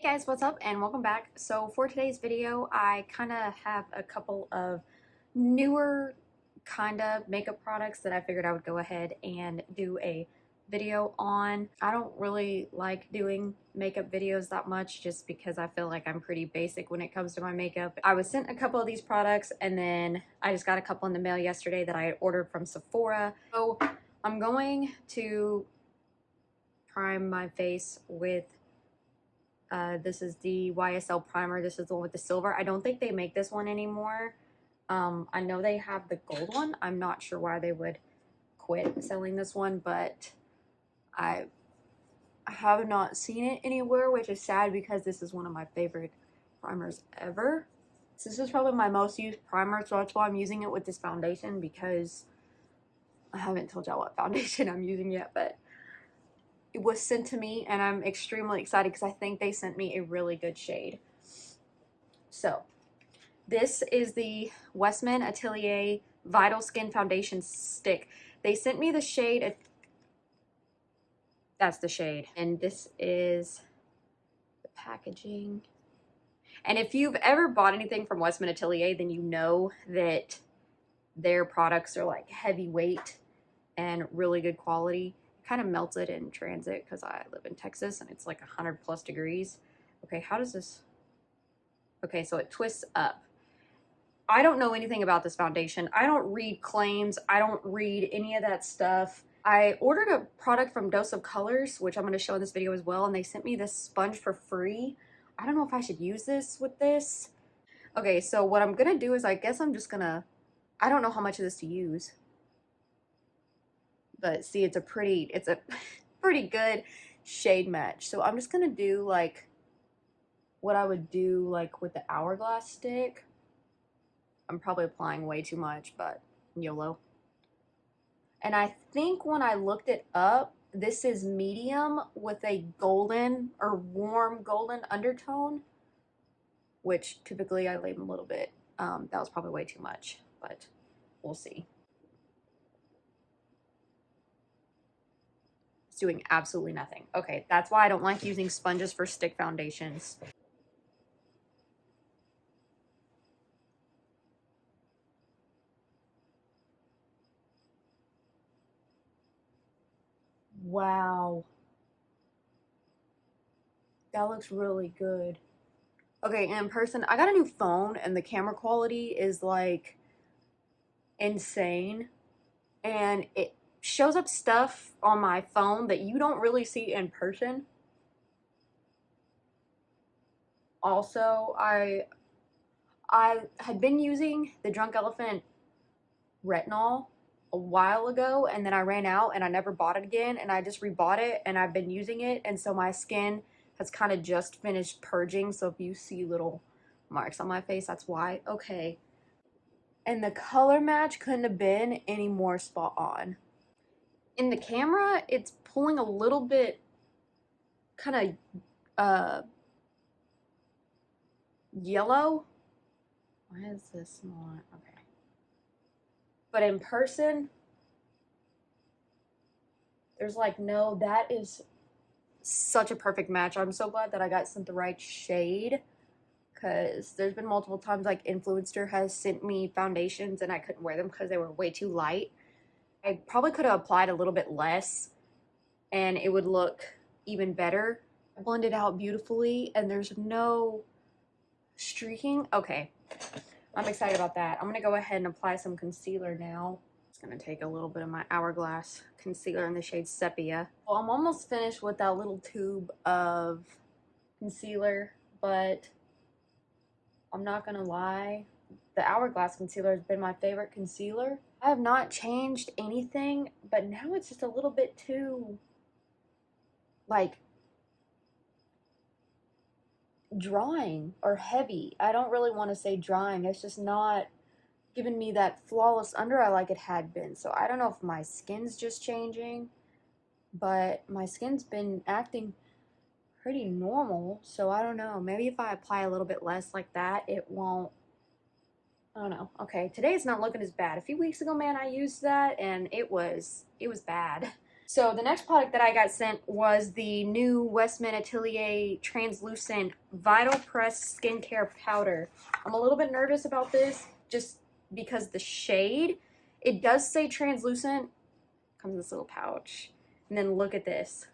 Hey guys, what's up and welcome back. So for today's video, I kind of have a couple of newer kind of makeup products that I figured I would go ahead and do a video on. I don't really like doing makeup videos that much just because I feel like I'm pretty basic when it comes to my makeup. I was sent a couple of these products and then I just got a couple in the mail yesterday that I ordered from Sephora. So I'm going to prime my face with this is the YSL primer. This is the one with the silver. I don't think they make this one anymore. I know they have the gold one. I'm not sure why they would quit selling this one, but I have not seen it anywhere, which is sad because this is one of my favorite primers ever. So this is probably my most used primer, so that's why I'm using it with this foundation, because I haven't told y'all what foundation I'm using yet, but it was sent to me and I'm extremely excited because I think they sent me a really good shade. So this is the WESTMAN Atelier Vital Skin Foundation Stick. They sent me the shade, that's the shade, and this is the packaging. And if you've ever bought anything from WESTMAN Atelier, then you know that their products are like heavyweight and really good quality. Kind of melted in transit because I live in Texas and it's like 100+ degrees. Okay, how does this? Okay, so it twists up. I don't know anything about this foundation. I don't read claims. I don't read any of that stuff. I ordered a product from Dose of Colors, which I'm going to show in this video as well, and they sent me this sponge for free. I don't know if I should use this with this. Okay, so what I'm going to do is I guess I'm just going to, I don't know how much of this to use. But see, it's a pretty good shade match. So I'm just gonna do like what I would do like with the hourglass stick. I'm probably applying way too much, but YOLO. And I think when I looked it up, this is medium with a golden or warm golden undertone, which typically I leave a little bit. That was probably way too much, but we'll see. Doing absolutely nothing. Okay, that's why I don't like using sponges for stick foundations. Wow. That looks really good. Okay, in person, I got a new phone and the camera quality is like insane. And it shows up stuff on my phone that you don't really see in person. Also, I had been using the Drunk Elephant retinol a while ago and then I ran out and I never bought it again, and I just rebought it and I've been using it, and so my skin has kind of just finished purging. So if you see little marks on my face, that's why. Okay. And the color match couldn't have been any more spot on. In the camera, it's pulling a little bit kind of yellow. Why is this not? Okay. But in person, there's like no, that is such a perfect match. I'm so glad that I got sent the right shade, because there's been multiple times like Influencer has sent me foundations and I couldn't wear them because they were way too light. I probably could have applied a little bit less and it would look even better. I blended out beautifully and there's no streaking. Okay, I'm excited about that. I'm gonna go ahead and apply some concealer now. It's gonna take a little bit of my Hourglass concealer in the shade Sepia. Well, I'm almost finished with that little tube of concealer, but I'm not gonna lie, the Hourglass concealer has been my favorite concealer. I have not changed anything, but now it's just a little bit too, like, drying or heavy. I don't really want to say drying. It's just not giving me that flawless under eye like it had been. So I don't know if my skin's just changing, but my skin's been acting pretty normal. So I don't know. Maybe if I apply a little bit less like that, it won't. I don't know. Okay, today it's not looking as bad. A few weeks ago, man, I used that and it was bad. So the next product that I got sent was the new WESTMAN Atelier Translucent Vital Press Skincare Powder. I'm a little bit nervous about this just because the shade, it does say translucent. Comes in this little pouch. And then look at this.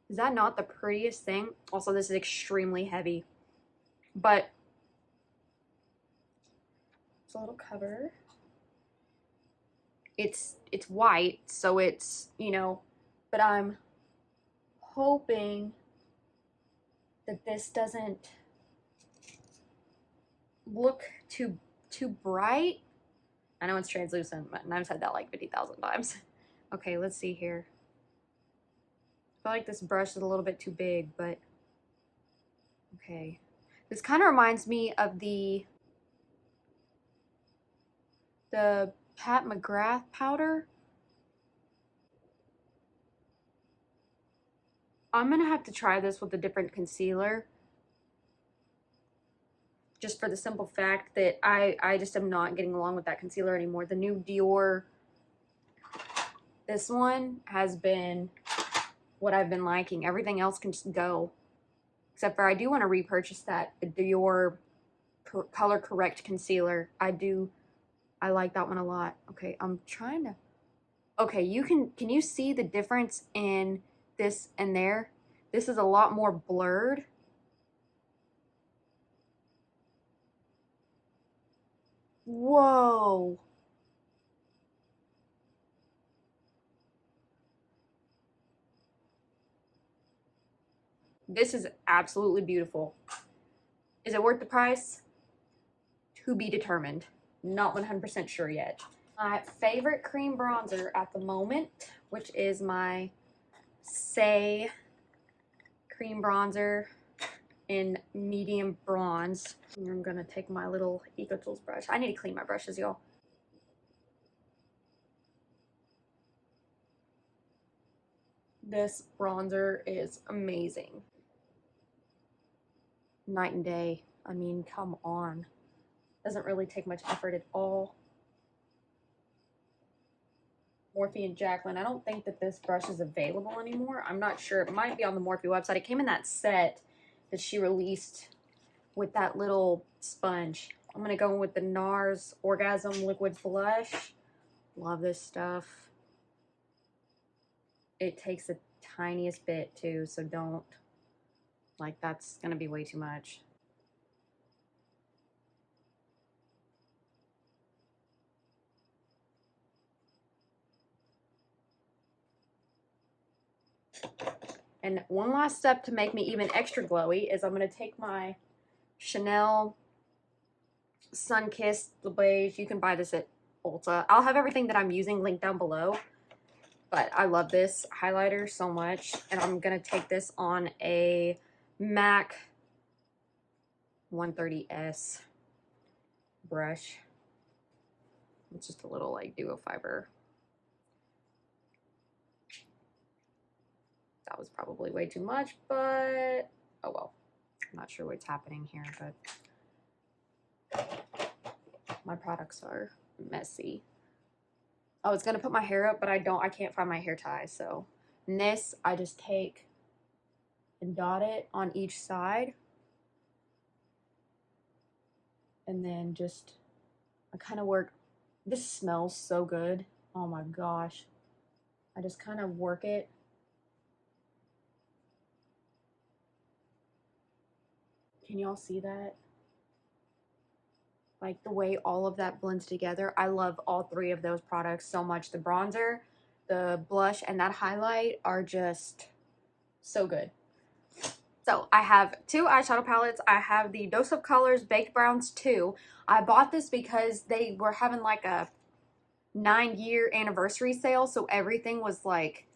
Is that not the prettiest thing? Also, this is extremely heavy. But it's a little cover. It's white, so it's, you know, but I'm hoping that this doesn't look too bright. I know it's translucent, but I've said that like 50,000 times. Okay, let's see here. I feel like this brush is a little bit too big, but okay. This kind of reminds me of the Pat McGrath powder. I'm gonna have to try this with a different concealer, just for the simple fact that I just am not getting along with that concealer anymore. The new Dior, this one has been what I've been liking. Everything else can just go, except for I do want to repurchase that Dior Color Correct concealer. I like that one a lot. Okay, I'm trying to, okay, can you see the difference in this and there? This is a lot more blurred. Whoa. This is absolutely beautiful. Is it worth the price? To be determined. Not 100% sure yet. My favorite cream bronzer at the moment, which is my Say cream bronzer in medium bronze. I'm gonna take my little Eco Tools brush. I need to clean my brushes, y'all. This bronzer is amazing. Night and day. I mean, come on. Doesn't really take much effort at all. Morphe and Jacqueline. I don't think that this brush is available anymore. I'm not sure. It might be on the Morphe website. It came in that set that she released with that little sponge. I'm going to go in with the NARS Orgasm Liquid Blush. Love this stuff. It takes the tiniest bit too, so don't, like, that's going to be way too much. And one last step to make me even extra glowy is I'm going to take my Chanel Sunkissed Le Beige. You can buy this at Ulta. I'll have everything that I'm using linked down below. But I love this highlighter so much. And I'm going to take this on a MAC 130S brush. It's just a little like duo fiber. That was probably way too much, but oh well. I'm not sure what's happening here, but my products are messy. I was gonna put my hair up, but I can't find my hair tie, so. And this, I just take and dot it on each side. And then just, I kind of work, this smells so good. Oh my gosh. I just kind of work it. Can y'all see that? Like the way all of that blends together. I love all three of those products so much. The bronzer, the blush, and that highlight are just so good. So I have two eyeshadow palettes. I have the Dose of Colors Baked Browns 2. I bought this because they were having like a 9-year anniversary sale, so everything was like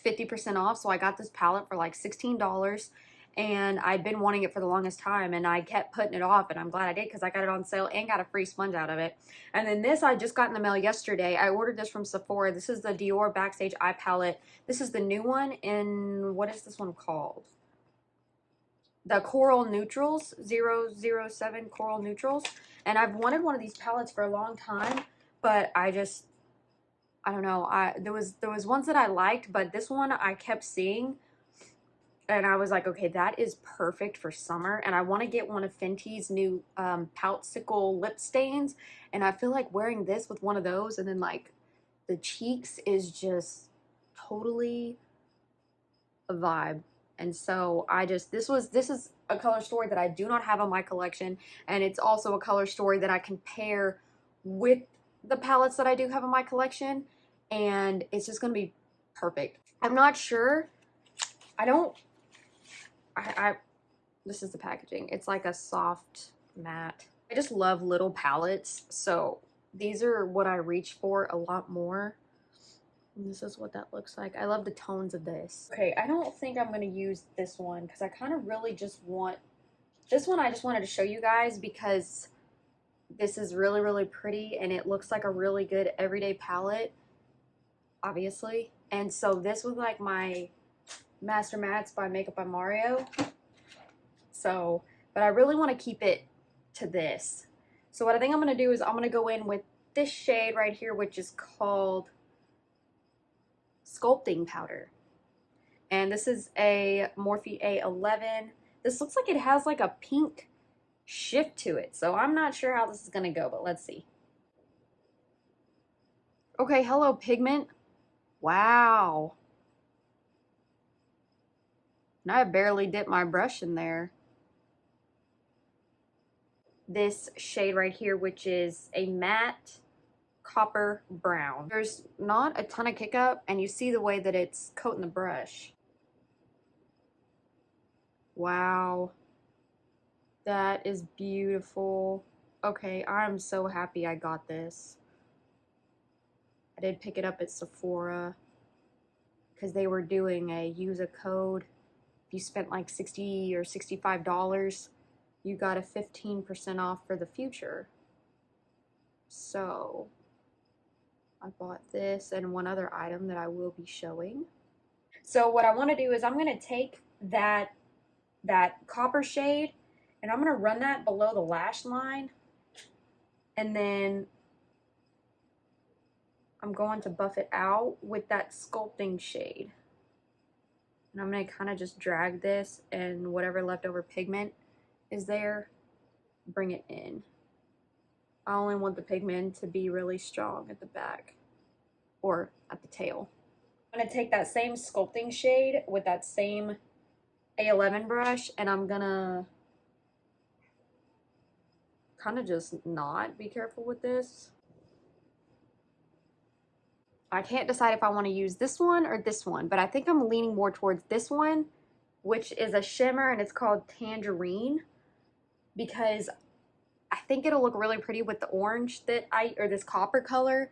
50% off. So I got this palette for like $16. And I'd been wanting it for the longest time, and I kept putting it off, and I'm glad I did because I got it on sale and got a free sponge out of it. And then this I just got in the mail yesterday. I ordered this from Sephora. This is the Dior Backstage Eye Palette. This is the new one in, what is this one called? The Coral Neutrals, 007 Coral Neutrals. And I've wanted one of these palettes for a long time, but I just I don't know. There was ones that I liked, but this one I kept seeing and I was like, okay, that is perfect for summer. And I want to get one of Fenty's new Poutsicle lip stains. And I feel like wearing this with one of those and then like the cheeks is just totally a vibe. And so this is a color story that I do not have on my collection. And it's also a color story that I can pair with the palettes that I do have in my collection. And it's just going to be perfect. I'm not sure. This is the packaging. It's like a soft matte. I just love little palettes, so these are what I reach for a lot more. And this is what that looks like. I love the tones of this. Okay, I don't think I'm gonna use this one because I kind of really just want this one. I just wanted to show you guys because this is really, really pretty and it looks like a really good everyday palette, obviously. And so this was like my Master Mattes by Makeup by Mario. So, but I really want to keep it to this. So what I think I'm going to do is I'm going to go in with this shade right here, which is called Sculpting Powder. And this is a Morphe A11. This looks like it has like a pink shift to it. So I'm not sure how this is going to go, but let's see. Okay, hello pigment. Wow. And I barely dipped my brush in there. This shade right here, which is a matte copper brown. There's not a ton of kick up, and you see the way that it's coating the brush. Wow. That is beautiful. Okay, I'm so happy I got this. I did pick it up at Sephora because they were doing a use a code. If you spent like $60 or $65, you got a 15% off for the future. So I bought this and one other item that I will be showing. So what I want to do is I'm going to take that copper shade and I'm going to run that below the lash line, and then I'm going to buff it out with that sculpting shade. And I'm going to kind of just drag this and whatever leftover pigment is there, bring it in. I only want the pigment to be really strong at the back or at the tail. I'm going to take that same sculpting shade with that same A11 brush and I'm going to kind of just not be careful with this. I can't decide if I want to use this one or this one, but I think I'm leaning more towards this one, which is a shimmer and it's called Tangerine, because I think it'll look really pretty with the orange or this copper color.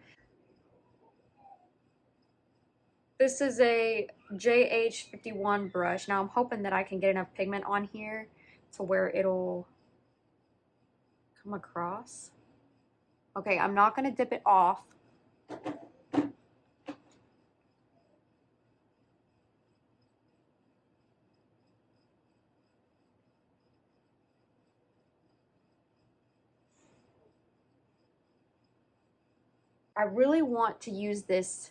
This is a JH51 brush. Now I'm hoping that I can get enough pigment on here to where it'll come across. Okay, I'm not going to dip it off. I really want to use this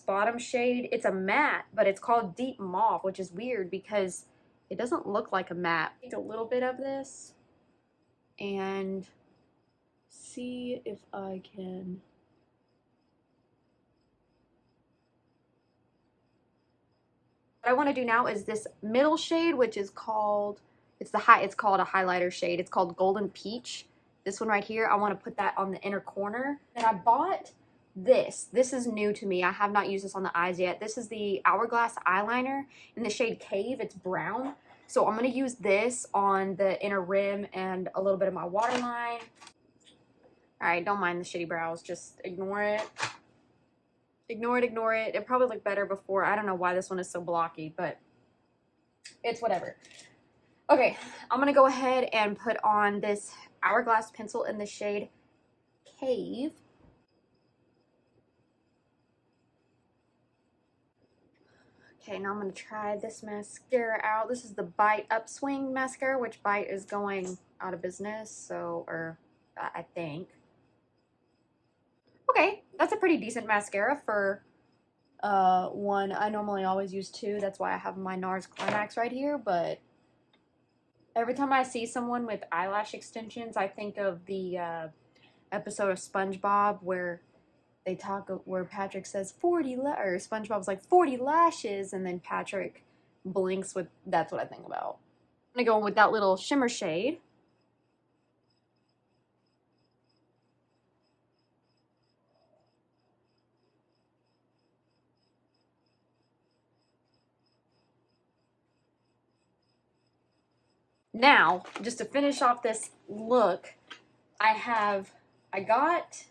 bottom shade. It's a matte, but it's called Deep Mauve, which is weird because it doesn't look like a matte. Take a little bit of this and see if I can. What I want to do now is this middle shade, which is called, it's called a highlighter shade. It's called Golden Peach. This one right here, I want to put that on the inner corner. And I bought this. This is new to me. I have not used this on the eyes yet. This is the Hourglass eyeliner in the shade Cave. It's brown. So I'm going to use this on the inner rim and a little bit of my waterline. Alright, don't mind the shitty brows. Just ignore it. Ignore it, ignore it. It probably looked better before. I don't know why this one is so blocky, but it's whatever. Okay, I'm going to go ahead and put on this Hourglass pencil in the shade Cave. Okay, now I'm going to try this mascara out. This is the Bite Upswing mascara, which Bite is going out of business, so, or I think. Okay, That's a pretty decent mascara for one. I normally always use two. That's why I have my NARS Climax right here. But every time I see someone with eyelash extensions, I think of the episode of SpongeBob where they talk, where Patrick says 40 or SpongeBob's like 40 lashes, and then Patrick blinks with, that's what I think about. I'm gonna go in with that little shimmer shade. Now, just to finish off this look, I got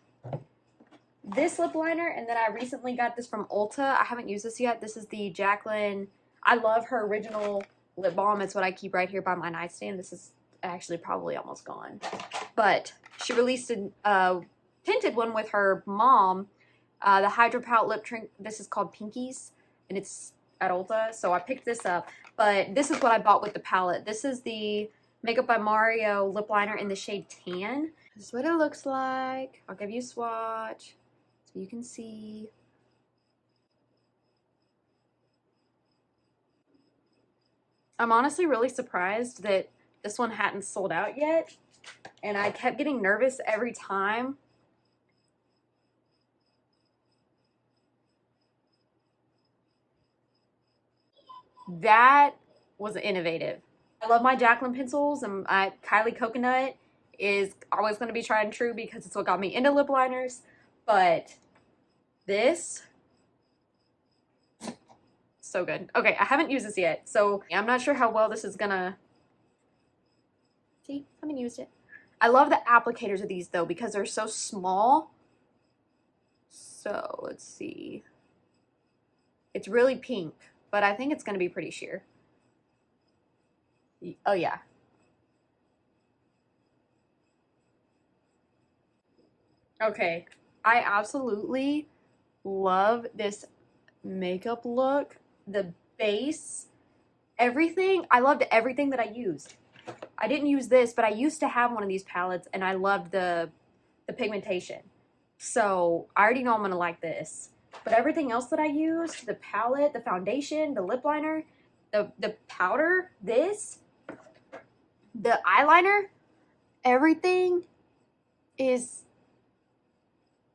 this lip liner, and then I recently got this from Ulta. I haven't used this yet. This is the Jaclyn. I love her original lip balm. It's what I keep right here by my nightstand. This is actually probably almost gone. But she released a tinted one with her mom, the Hydro Pout lip tint. This is called Pinkies, and it's at Ulta. So I picked this up. But this is what I bought with the palette. This is the Makeup by Mario lip liner in the shade Tan. This is what it looks like. I'll give you a swatch so you can see. I'm honestly really surprised that this one hadn't sold out yet. And I kept getting nervous every time. That was innovative. I love my Jaclyn pencils, and Kylie Coconut is always going to be tried and true because it's what got me into lip liners. But this, so good. Okay, I haven't used this yet, so I'm not sure how well this is gonna. See, I haven't used it. I love the applicators of these though because they're so small. So let's see. It's really pink, but I think it's gonna be pretty sheer. Oh yeah. Okay, I absolutely love this makeup look. The base, everything. I loved everything that I used. I didn't use this, but I used to have one of these palettes, and I loved the pigmentation. So I already know I'm gonna like this. But everything else that I used, the palette, the foundation, the lip liner, the powder, this, the eyeliner, everything is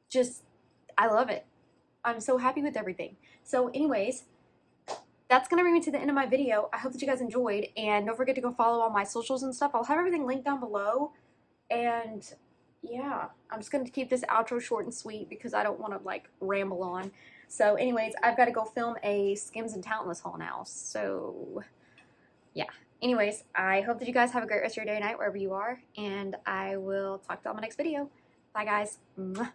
just, I love it. I'm so happy with everything. So anyways, that's going to bring me to the end of my video. I hope that you guys enjoyed, and don't forget to go follow all my socials and stuff. I'll have everything linked down below. And yeah, I'm just going to keep this outro short and sweet because I don't want to like ramble on. So anyways, I've got to go film a Skims and Talentless haul now. So yeah. Anyways, I hope that you guys have a great rest of your day or night wherever you are, and I will talk to you on my next video. Bye guys. Mwah.